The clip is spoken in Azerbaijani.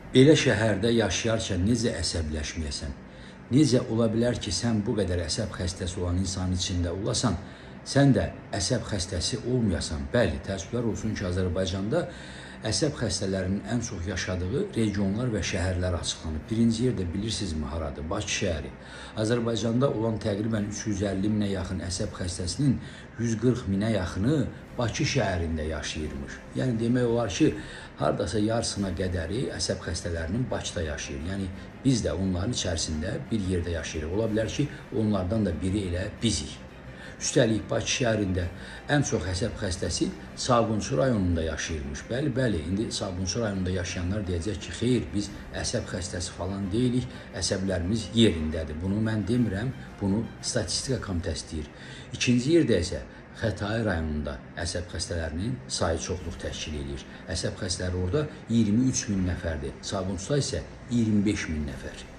Belə şəhərdə yaşayarkən necə əsəbləşməyəsən? Necə ola bilər ki, sən bu qədər əsəb xəstəsi olan insanın içində olasan, sən də əsəb xəstəsi olmayasan? Bəli, təəssüflər olsun ki, Azərbaycanda əsəb xəstələrinin ən çox yaşadığı regionlar və şəhərlər açıqlanıb. Birinci yerdə bilirsinizmi haradır? Bakı şəhəri. Azərbaycanda olan təqribən 350 minə yaxın əsəb xəstəsinin 140 minə yaxını Bakı şəhərində yaşayırmış. Yəni demək olar ki, hardasa yarısına qədəri əsəb xəstələrinin Bakıda yaşayır. Yəni biz də onların içərisində bir yerdə yaşayırıq. Ola bilər ki, onlardan da biri elə bizik. Üstəlik Bakı şəhərində ən çox əsəb xəstəsi Sabunçu rayonunda yaşayırmış. Bəli, indi Sabunçu rayonunda yaşayanlar deyəcək ki, xeyr, biz əsəb xəstəsi falan deyilik, əsəblərimiz yerindədir. Bunu mən demirəm, bunu statistika komitəsi deyir. İkinci yerdə isə Xətai rayonunda əsəb xəstələrinin sayı çoxluq təşkil edir. Əsəb xəstələri orada 23 min nəfərdir, Sabunçuda isə 25 min nəfər.